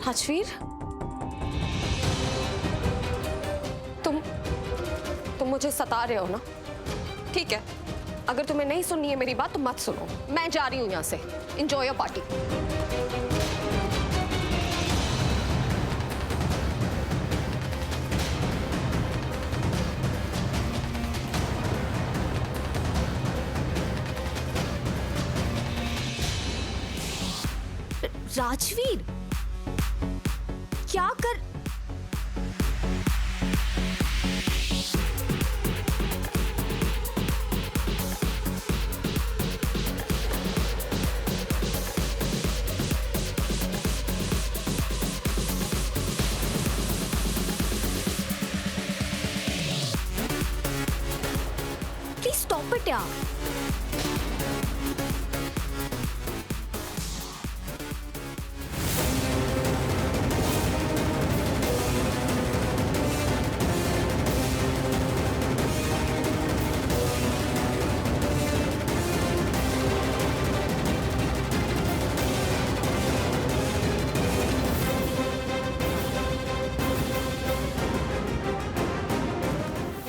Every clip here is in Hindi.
राजवीर, तुम मुझे सता रहे हो ना? ठीक है, अगर तुम्हें नहीं सुननी है मेरी बात तो मत सुनो। मैं जा रही हूं यहां से। Enjoy your party. राजवीर, क्या कर... प्लीज स्टॉप इट यार।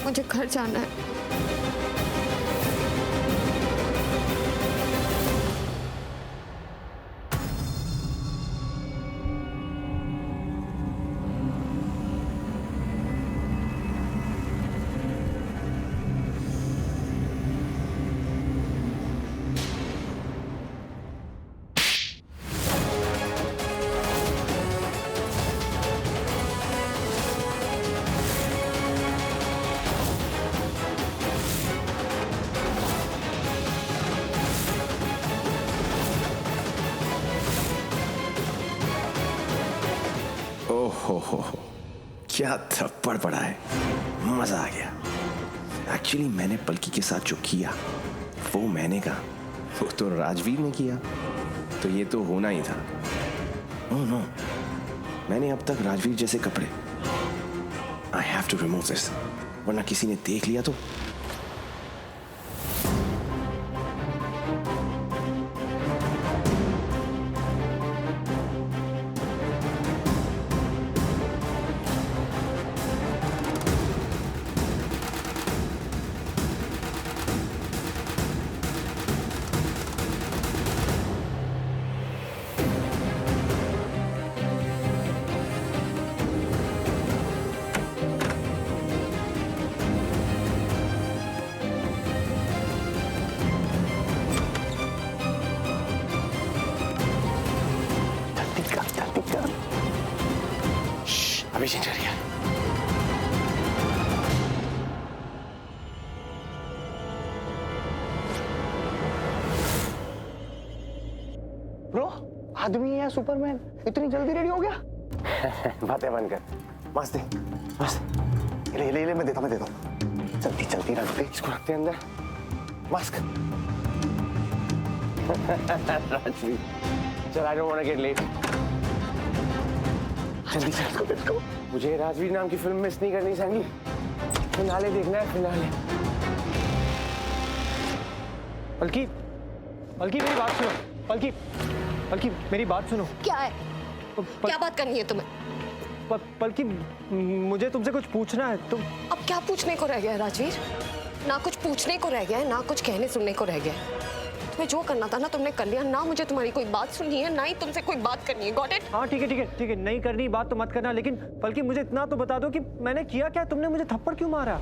मुझे घर जाना है। हो, क्या थप्पड़ पड़ा है, मजा आ गया। एक्चुअली मैंने पलकी के साथ जो किया वो मैंने कहा, वो तो राजवीर ने किया, तो ये तो होना ही था। ओह नो, मैंने अब तक राजवीर जैसे कपड़े, I have to remove this, वरना किसी ने देख लिया तो। अभी चेंज कर गया। ब्रो, आदमी है या सुपरमैन? इतनी जल्दी रेडी हो गया? बातें बंद कर। मस्त है, मस्त। ले मैं देता हूँ। चलती रख दे, इसको रखते हैं अंदर। मास्क। राजवीर, चल I don't want to get late। जल्दी से इसको देखो। मुझे राजवीर नाम की फिल्म मिस नहीं करनी सैंडी। फिनाले देखना है, फिनाले। पलकी मेरी बात सुनो। पलकी मेरी बात सुनो। क्या है? क्या बात करनी है तुम्हें? पलकी, मुझे तुमसे कुछ पूछना है। तुम अब क्या पूछने को रह गया है राजवीर? ना कुछ पूछने को रह गया है, ना कुछ कहने सुनने को रह गया है। तुम्हें जो करना था ना तुमने कर लिया। ना मुझे तुम्हारी कोई बात सुननी है, ना ही तुमसे कोई बात करनी है। Got it? हाँ ठीक है, नहीं करनी बात तो मत करना, लेकिन बल्कि मुझे इतना तो बता दो कि मैंने किया क्या? तुमने मुझे थप्पड़ क्यों मारा?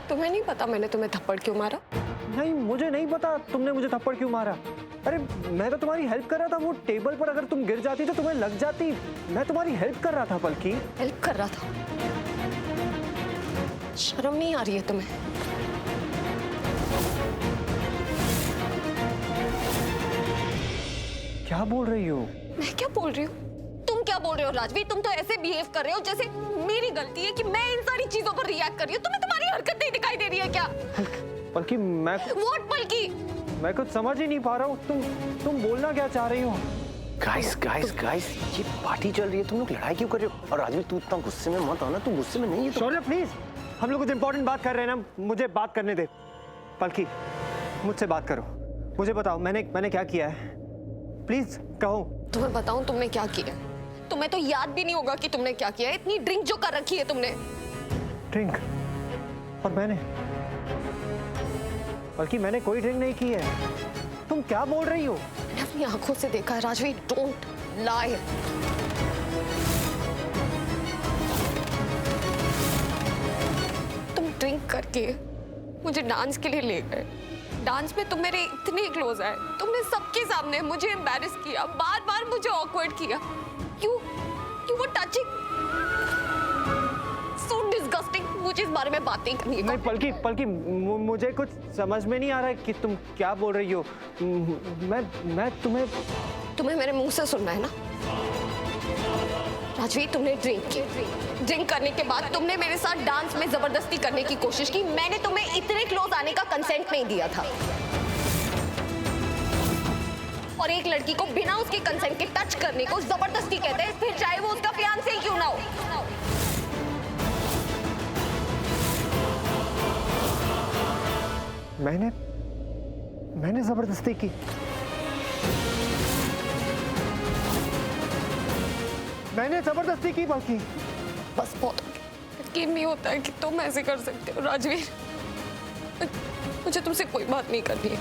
तुम्हें नहीं पता मैंने तुम्हें थप्पड़ क्यों मारा? नहीं, मुझे नहीं पता तुमने मुझे थप्पड़ क्यों मारा। अरे मैं तो तुम्हारी हेल्प कर रहा था। वो टेबल पर अगर तुम गिर जाती तो तुम्हें लग जाती। मैं तुम्हारी हेल्प कर रहा था बल्कि। हेल्प कर रहा था? शर्म नहीं आ रही है तुम्हें? क्या बोल रही हो? मैं क्या बोल रही हूँ? तुम क्या बोल रहे हो राजवीर? तुम तो ऐसे बिहेव कर रहे हो जैसे मेरी गलती है कि मैं इन सारी चीजों पर रिएक्ट कर रही हूँ। तुम्हें तुम्हारी हरकत नहीं दिखाई दे रही है क्या? बल्कि मैं What बल्कि? मैं कुछ समझ ही नहीं पा रहा हूँ। तुम बोलना क्या चाह रही हो? गाइस, ये पार्टी चल रही है, तुम लोग लड़ाई क्यों कर रहे हो? और राजवीर तू इतना गुस्से में मत आना, तू गुस्से में नहीं है तो। शौर्य प्लीज, हम लोग कुछ इंपॉर्टेंट बात कर रहे हैं ना, मुझे बात करने दे। पलकी, मुझसे बात करो, मुझे बताओ मैंने क्या किया है, प्लीज कहो। तुम्हें बताऊं तुमने क्या किया? तुम्हें तो याद भी नहीं होगा कि तुमने क्या किया है। इतनी ड्रिंक जो कर रखी है तुमने। ड्रिंक? और मैंने? बल्कि मैंने कोई ड्रिंक नहीं की है। तुम क्या बोल रही हो? मैंने अपनी आंखों से देखा है राजवीर, डोंट लाई। तुम ड्रिंक करके मुझे डांस के लिए ले गए। डांस में तुम मेरे इतने क्लोज आए, तुमने सबके सामने मुझे एम्बैरेस किया, बार बार मुझे ऑकवर्ड किया। You were touching. So disgusting. मुझे इस बारे में बात नहीं करनी है। नहीं पलकी मुझे कुछ समझ में नहीं आ रहा है कि तुम क्या बोल रही हो। मैं तुम्हें मेरे मुंह से सुनना है ना। राजवीर, तुमने ड्रिंक की। ड्रिंक करने के बाद तुमने मेरे साथ डांस में जबरदस्ती करने की कोशिश की। मैंने तुम्हें इतने क्लोज आने का कंसेंट नहीं दिया था। और एक लड़की को बिना उसके कंसेंट के टच करने को जबरदस्ती कहते हैं, फिर चाहे वो उसका फियांसे ही क्यों ना हो। मैंने जबरदस्ती की? मैंने जबरदस्ती की बल्कि? बस बहुत यकीन नहीं होता है कि तुम ऐसे कर सकते हो राजवीर। मुझे तुमसे कोई बात नहीं करनी है।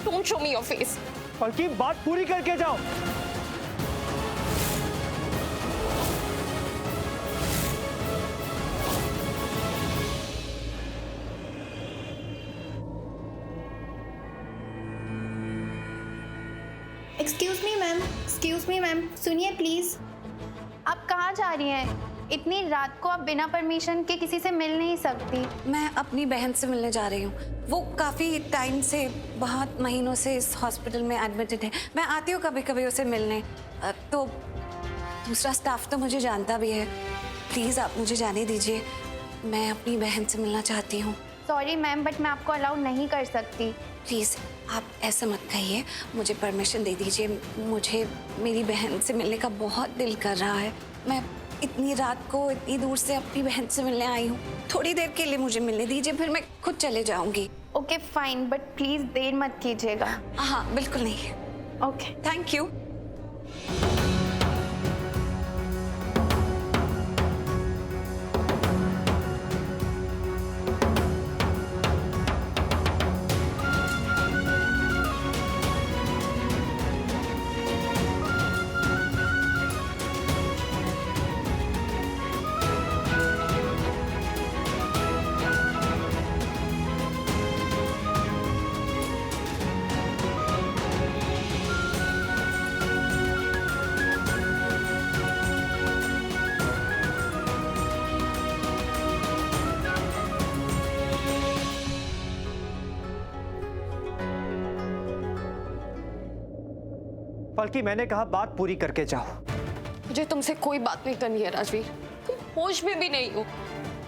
Don't show me your face. बल्कि बात पूरी करके जाओ। एक्सक्यूज मी मैम, सुनिए प्लीज। आप कहाँ जा रही हैं? इतनी रात को आप बिना परमिशन के किसी से मिल नहीं सकती। मैं अपनी बहन से मिलने जा रही हूँ। वो काफ़ी टाइम से, बहुत महीनों से इस हॉस्पिटल में एडमिटेड है। मैं आती हूँ कभी कभी उसे मिलने। तो दूसरा स्टाफ तो मुझे जानता भी है। प्लीज़ आप मुझे जाने दीजिए, मैं अपनी बहन से मिलना चाहती हूँ। सॉरी मैम, बट मैं आपको अलाउ नहीं कर सकती। प्लीज़ आप ऐसा मत कहिए, मुझे परमिशन दे दीजिए। मुझे मेरी बहन से मिलने का बहुत दिल कर रहा है। मैं इतनी रात को इतनी दूर से अपनी बहन से मिलने आई हूँ। थोड़ी देर के लिए मुझे मिलने दीजिए, फिर मैं खुद चले जाऊंगी। ओके फाइन, बट प्लीज देर मत कीजिएगा। हाँ बिल्कुल नहीं। Okay thank you. बल्कि मैंने कहा बात पूरी करके जाओ। मुझे तुमसे कोई बात नहीं करनी है राजवीर। तुम होश में भी नहीं हो।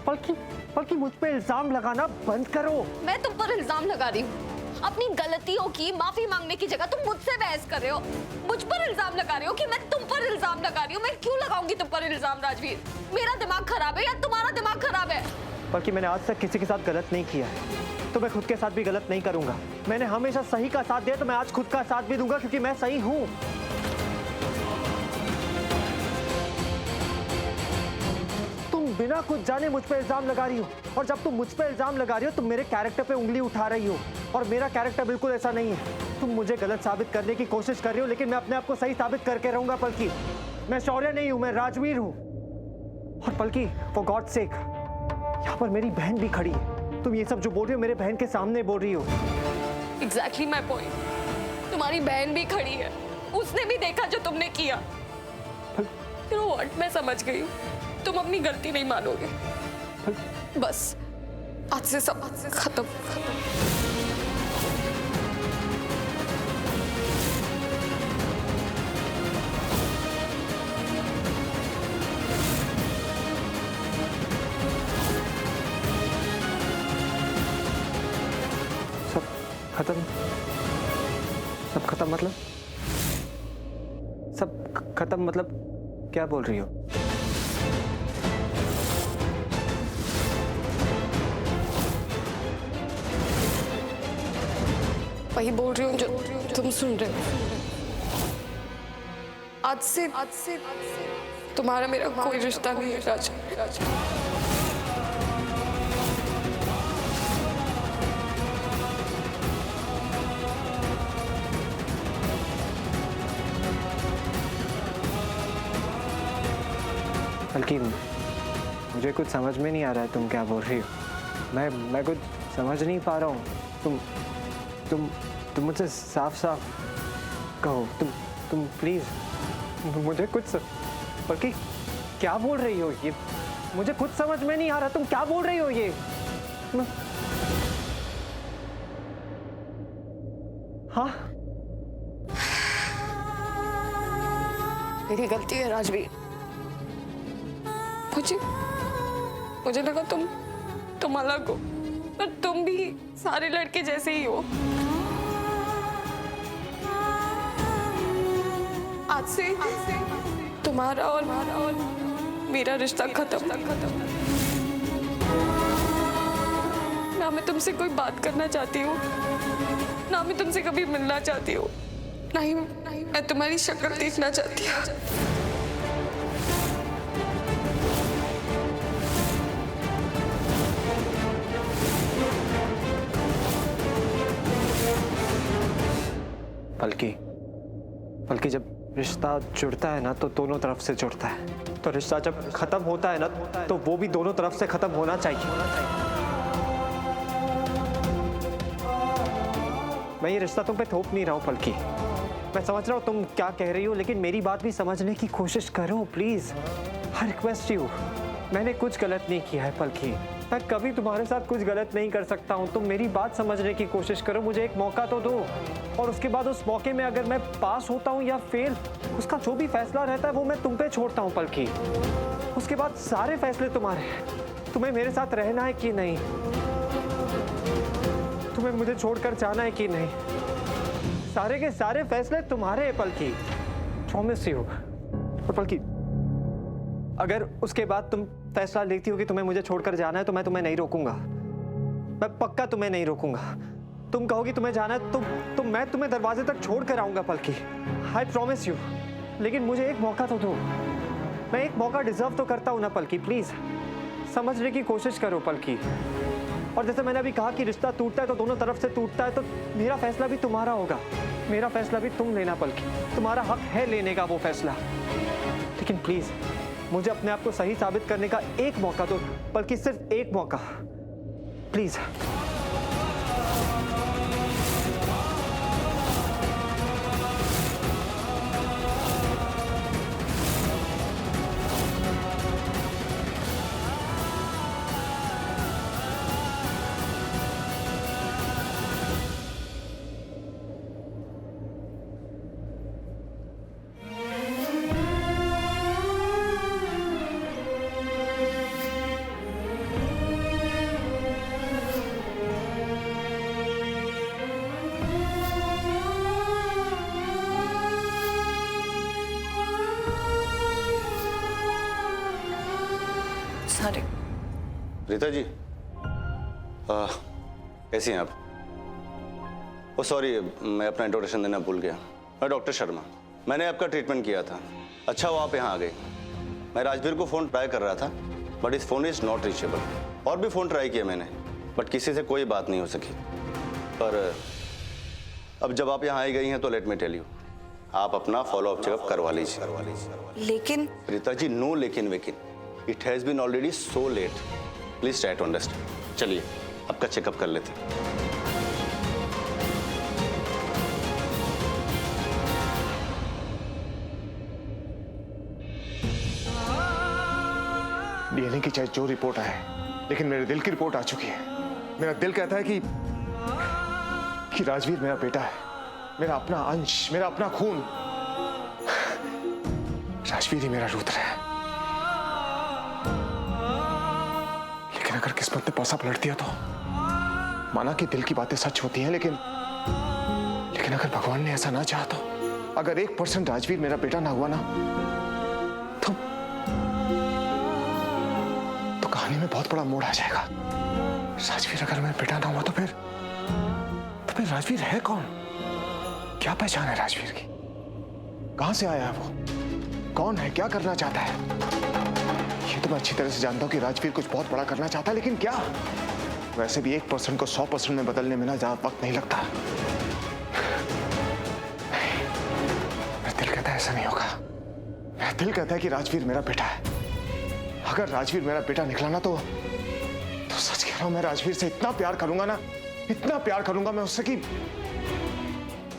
बल्कि मुझ पे इल्जाम लगाना बंद करो। मैं तुम पर इल्जाम लगा रही हूँ। अपनी गलतियों की माफी मांगने की जगह तुम मुझसे बहस कर रहे हो। मुझ पर इल्जाम लगा रहे हो कि मैं तुम पर इल्जाम लगा रही हूँ। मैं क्यों लगाऊंगी तुम पर इल्जाम राजवीर? मेरा दिमाग खराब है या तुम्हारा दिमाग खराब है? बल्कि मैंने आज तक किसी के साथ गलत नहीं किया है, तो मैं खुद के साथ भी गलत नहीं करूंगा। मैंने हमेशा सही का साथ दिया, तो मैं आज खुद का साथ भी दूंगा, क्योंकि मैं सही हूं। तुम बिना कुछ जाने मुझ पे इल्जाम लगा रही हो, और जब तुम मुझ पे इल्जाम लगा रही हो तुम मेरे कैरेक्टर पे उंगली उठा रही हो, और मेरा कैरेक्टर बिल्कुल ऐसा नहीं है। तुम मुझे गलत साबित करने की कोशिश कर रही हो, लेकिन मैं अपने आप को सही साबित करके रहूंगा। बल्कि मैं शौर्य नहीं हूं, मैं राजवीर हूं। और बल्कि फॉर गॉड सेक, यहाँ पर मेरी बहन भी खड़ी है। तुम ये सब जो बोल रही हो मेरे बहन के सामने बोल रही हो। Exactly my point. तुम्हारी बहन भी खड़ी है, उसने भी देखा जो तुमने किया। You know what? मैं समझ गई हूँ, तुम अपनी गलती नहीं मानोगे। बस आज से सब खत्म। सब खत्म मतलब? सब खत्म मतलब क्या बोल रही हो? वही बोल रही हूँ जो तुम सुन रहे हो। आज से तुम्हारा मेरा कोई रिश्ता नहीं है राज। बल्कि मुझे कुछ समझ में नहीं आ रहा है तुम क्या बोल रही हो। मैं कुछ समझ नहीं पा रहा हूँ। तुम मुझसे साफ साफ कहो। तुम प्लीज मुझे कुछ बल्कि क्या बोल रही हो ये? मुझे कुछ समझ में नहीं आ रहा, तुम क्या बोल रही हो ये? हाँ, मेरी गलती है राजवीर। मुझे लगा तुम अलग हो, पर तुम भी सारे लड़के जैसे ही हो। आज से तुम्हारा और मेरा रिश्ता खत्म। ना मैं तुमसे कोई बात करना चाहती हूँ, ना मैं तुमसे कभी मिलना चाहती हूँ, ना ही मैं तुम्हारी शक्ल देखना चाहती हूँ। बल्कि जब रिश्ता जुड़ता है ना तो दोनों तरफ से जुड़ता है। तो रिश्ता जब खत्म होता है ना तो वो भी दोनों तरफ से खत्म होना चाहिए। मैं ये रिश्ता तुम पे थोप नहीं रहा हूँ पलकी। मैं समझ रहा हूँ तुम क्या कह रही हो, लेकिन मेरी बात भी समझने की कोशिश करो प्लीज। I request you. मैंने कुछ गलत नहीं किया है पलकी। मैं कभी तुम्हारे साथ कुछ गलत नहीं कर सकता हूँ। तुम मेरी बात समझने की कोशिश करो, मुझे एक मौका तो दो। और उसके बाद उस मौके में अगर मैं पास होता हूँ या फेल, उसका जो भी फैसला रहता है वो मैं तुम पे छोड़ता हूँ पलकी। उसके बाद सारे फैसले तुम्हारे। तुम्हें मेरे साथ रहना है कि नहीं, तुम्हें मुझे छोड़कर जाना है कि नहीं, सारे के सारे फैसले तुम्हारे हैं पलकी। Promise you. और पलकी अगर उसके बाद तुम फैसला लेती हो कि तुम्हें मुझे छोड़कर जाना है तो मैं तुम्हें नहीं रोकूंगा। मैं पक्का तुम्हें नहीं रोकूंगा। तुम कहोगी तुम्हें जाना है तो मैं तुम्हें दरवाजे तक छोड़ कर आऊंगा पलकी। I promise you. लेकिन मुझे एक मौका तो दो। मैं एक मौका डिजर्व तो करता हूं ना पलकी। प्लीज समझने की कोशिश करो पलकी। और जैसे मैंने अभी कहा कि रिश्ता टूटता है तो दोनों तरफ से टूटता है, तो मेरा फैसला भी तुम्हारा होगा। मेरा फैसला भी तुम लेना पलकी। तुम्हारा हक है लेने का वो फैसला। लेकिन प्लीज मुझे अपने आप को सही साबित करने का एक मौका दो, बल्कि सिर्फ एक मौका प्लीज। सारे रीता जी, कैसी हैं आप? ओ सॉरी, मैं अपना इंट्रोडक्शन देना भूल गया। मैं डॉक्टर शर्मा। मैंने आपका ट्रीटमेंट किया था। अच्छा हुआ आप यहाँ आ गई। मैं राजवीर को फ़ोन ट्राई कर रहा था, बट इस फ़ोन इज़ नॉट रीचेबल। और भी फ़ोन ट्राई किया मैंने, बट किसी से कोई बात नहीं हो सकी। पर अब जब आप यहाँ आई गई हैं तो लेट मी टेल यू, आप अपना फॉलोअप चेकअप करवा लीजिए। लेकिन रीता जी, नो लेकिन वेकिन। It has been already so late. Please try to understand. चलिए आपका चेकअप कर लेते हैं। डीएनए की चाहे जो रिपोर्ट आए, लेकिन मेरे दिल की रिपोर्ट आ चुकी है। मेरा दिल कहता है कि राजवीर मेरा बेटा है, मेरा अपना अंश, मेरा अपना खून। राजवीर ही मेरा रुद्र है। लेकिन अगर किस्मत ने पासा पलट दिया तो, माना कि दिल की बातें सच होती हैं, लेकिन अगर भगवान ने ऐसा ना चाहा तो, अगर 1% राजवीर मेरा बेटा ना हुआ ना, तो कहानी में बहुत बड़ा मोड़ आ जाएगा। राजवीर अगर मेरा बेटा ना हुआ तो फिर राजवीर है कौन? क्या पहचान है राजवीर की? कहां से आया है वो? कौन है? क्या करना चाहता है? ये तो मैं अच्छी तरह से जानता हूं कि राजवीर कुछ बहुत बड़ा करना चाहता है, लेकिन क्या? वैसे भी 1% को 100% में बदलने में ना ज्यादा वक्त नहीं लगता। मेरा दिल कहता है ऐसा नहीं होगा। मेरा दिल कहता है कि राजवीर मेरा बेटा है। अगर राजवीर मेरा बेटा निकला ना तो सच कह रहा हूं, मैं राजवीर से इतना प्यार करूंगा ना, इतना प्यार करूंगा मैं उससे कि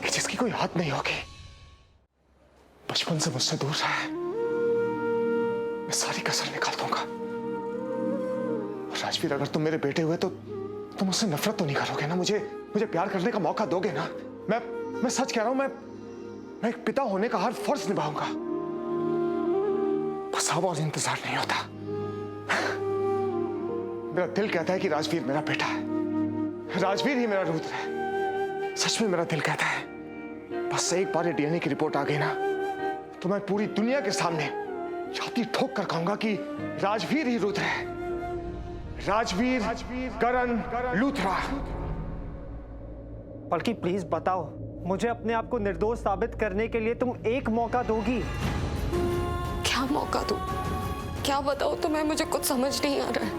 जिसकी कोई हद नहीं होगी। बचपन से मुझसे दूर रहा है, मैं सारी कसर निकाल दूंगा। राजवीर, अगर तुम मेरे बेटे हुए तो तुम मुझसे नफरत तो नहीं करोगे ना? मुझे प्यार करने का मौका दोगे ना? मैं सच कह रहा हूं, मैं एक पिता होने का हर फर्ज निभाऊंगा। बस अब और इंतजार नहीं होता। मेरा दिल कहता है कि राजवीर मेरा बेटा है। राजवीर ही मेरा रुद्र है। सच में मेरा दिल कहता है। बस एक बार ये डीएनए की रिपोर्ट आ गई ना तो मैं पूरी दुनिया के सामने छाती ठोक कर कहूंगा कि राजवीर ही रुद्र है। राजवीर करण लूथरा। पलकी प्लीज बताओ, मुझे अपने आप को निर्दोष साबित करने के लिए तुम एक मौका दोगी? क्या मौका दूं? क्या बताओ तुम्हें? मुझे कुछ समझ नहीं आ रहा है।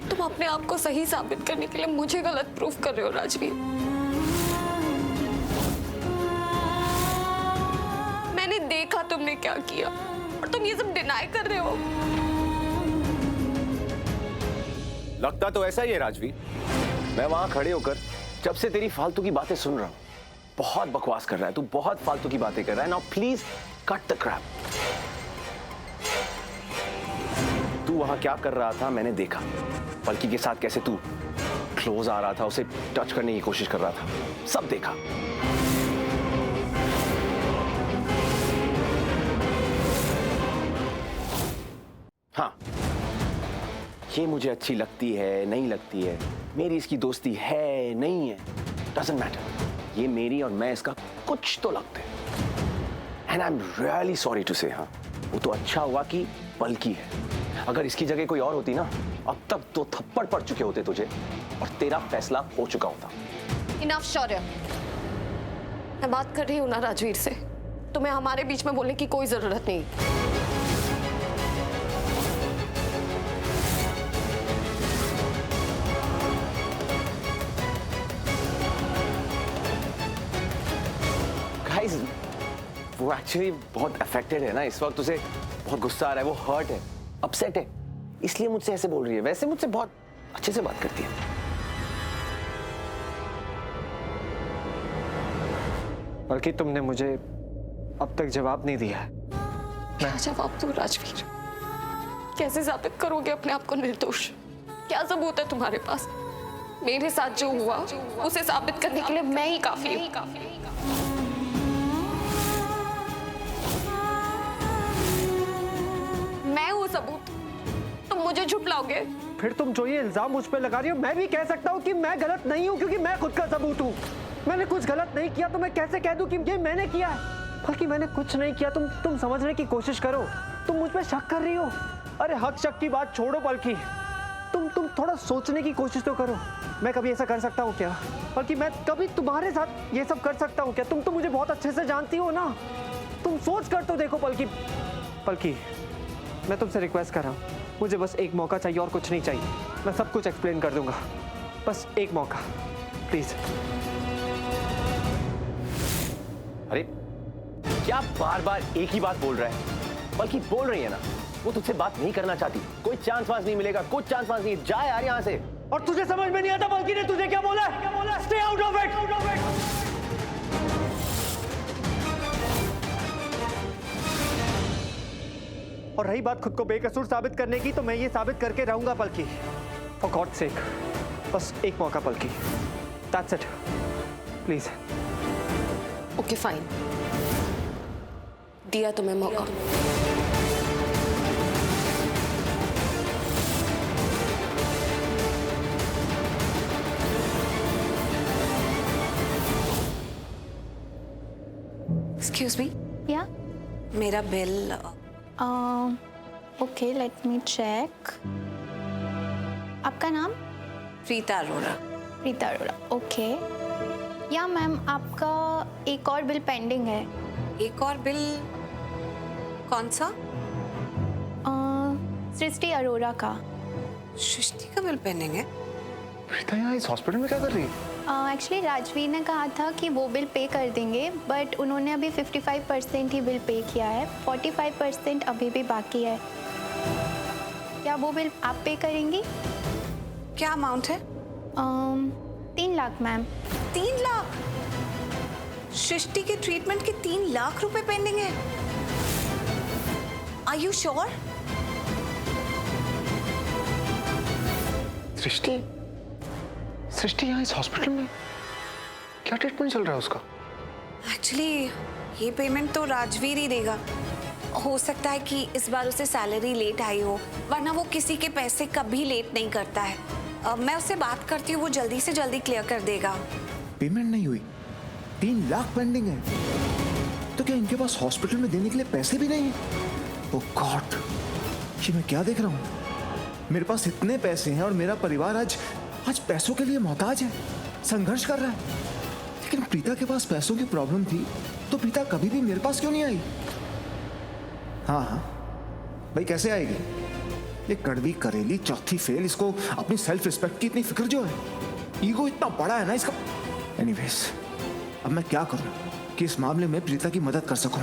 तुम अपने आप को सही साबित करने के लिए मुझे गलत प्रूफ कर रहे हो राजवीर। मैंने देखा तुमने क्या किया और तुम ये सब डिनाई कर रहे हो। लगता तो ऐसा ही है राजवीर। मैं वहां खड़े होकर जब से तेरी फालतू की बातें सुन रहा हूं। बहुत बकवास कर रहा है तू, बहुत फालतू की बातें कर रहा है। Now please cut the crap. तू वहां क्या कर रहा था मैंने देखा। पलकी के साथ कैसे तू क्लोज आ रहा था, उसे टच करने की कोशिश कर रहा था, सब देखा। हाँ, ये मुझे अच्छी लगती है नहीं लगती है, मेरी इसकी दोस्ती है नहीं है, डजंट मैटर। ये मेरी और मैं इसका कुछ तो लगते हैं। And I am really sorry to say. हाँ, वो तो अच्छा हुआ कि पलकी है। अगर इसकी जगह कोई और होती ना, अब तक तो थप्पड़ पड़ चुके होते तुझे और तेरा फैसला हो चुका होता। इनफ शौर्य। मैं बात कर रही हूँ ना राजवीर से, तुम्हें हमारे बीच में बोलने की कोई जरूरत नहीं। गाइस, वो एक्चुअली बहुत अफेक्टेड है ना इस वक्त। उसे बहुत गुस्सा आ रहा है, वो हर्ट है, अपसेट है, इसलिए मुझसे ऐसे बोल रही है। वैसे मुझसे बहुत अच्छे से बात करती है। बल्कि तुमने मुझे अब तक जवाब नहीं दिया है। क्या जवाब दूं राजवीर? कैसे साबित करोगे अपने आप को निर्दोष? क्या सबूत है तुम्हारे पास? मेरे साथ जो हुआ उसे साबित करने के लिए मैं ही काफी हूं। मैं हूं सबूत। तुम मुझे झुठलाओगे? फिर तुम जो ये इल्जाम मुझ पे लगा रही हो, मैं भी कह सकता हूँ कि मैं गलत नहीं हूँ क्योंकि मैं खुद का सबूत हूँ। मैंने कुछ गलत नहीं किया तो मैं कैसे कह दूं कि ये मैंने किया है? बल्कि मैंने कुछ नहीं किया। तुम समझने की कोशिश करो। तुम मुझ पे शक कर रही हो। अरे हक शक की बात छोड़ो पलकी, तुम थोड़ा सोचने की कोशिश तो करो। मैं कभी ऐसा कर सकता हूँ क्या? बल्कि मैं कभी तुम्हारे साथ ये सब कर सकता हूँ क्या? तुम तो मुझे बहुत अच्छे से जानती हो ना। तुम सोच कर तो देखो पलकी। पलकी, मैं तुमसे रिक्वेस्ट कर रहा हूँ, मुझे बस एक मौका चाहिए और कुछ नहीं चाहिए। मैं सब कुछ एक्सप्लेन कर दूंगा, बस एक मौका प्लीज। अरे क्या बार बार एक ही बात बोल रहा है? बल्कि बोल रही है ना, वो तुझसे बात नहीं करना चाहती। कोई चांस वांस नहीं मिलेगा, कुछ चांस वांस नहीं। जा यार यहाँ से। और तुझे समझ में नहीं आता बल्कि ने तुझे क्या बोला? Stay out of it. और रही बात खुद को बेकसूर साबित करने की, तो मैं ये साबित करके रहूंगा पलकी। फॉर गॉड सेक, बस एक मौका पलकी, that's it, please. Okay fine, दिया तुम्हें मौका। एक्सक्यूज मी, या मेरा bill. Okay, let me check. आपका नाम? Preeta Arora. Preeta Arora, okay. Yeah ma'am, आपका एक और बिल पेंडिंग है। एक और बिल कौन सा? सृष्टि अरोरा का। सृष्टि का बिल पेंडिंग है? प्रीता यहाँ इस हॉस्पिटल में क्या कर रही है? एक्चुअली राजवीर ने कहा था कि वो बिल पे कर देंगे, बट उन्होंने अभी 55% ही बिल पे किया है, 45% अभी भी बाकी है। क्या वो बिल आप पे करेंगी? क्या अमाउंट है? 3 लाख मैम। 3 लाख? सृष्टि के ट्रीटमेंट के 3 लाख रुपए पेंडिंग है? Are you sure? Srishti Srishti यहाँ इस हॉस्पिटल में क्या ट्रीटमेंट चल रहा है उसका? एक्चुअली ये पेमेंट तो राजवीर ही देगा। हो सकता है कि इस बार उसे सैलरी लेट आई हो, वरना वो किसी के पैसे कभी लेट नहीं करता है। मैं उससे बात करती हूँ, वो जल्दी से जल्दी क्लियर कर देगा। पेमेंट नहीं हुई, 3 लाख पेंडिंग है, तो क्या इनके पास हॉस्पिटल में देने के लिए पैसे भी नहीं है? ओह गॉड, ये मैं क्या देख रहा हूँ? मेरे पास इतने पैसे हैं और मेरा परिवार आज पैसों के लिए मोहताज है, संघर्ष कर रहा है। लेकिन प्रीता के पास पैसों की प्रॉब्लम थी तो प्रीता कभी भी मेरे पास क्यों नहीं आई? हाँ भाई, कैसे आएगी? ये कड़वी करेली चौथी फेल, इसको अपनी सेल्फ रिस्पेक्ट की इतनी फिक्र जो है, ईगो इतना बड़ा है ना इसका। एनीवेज, अब मैं क्या करूं कि इस मामले में प्रीता की मदद कर सकूं?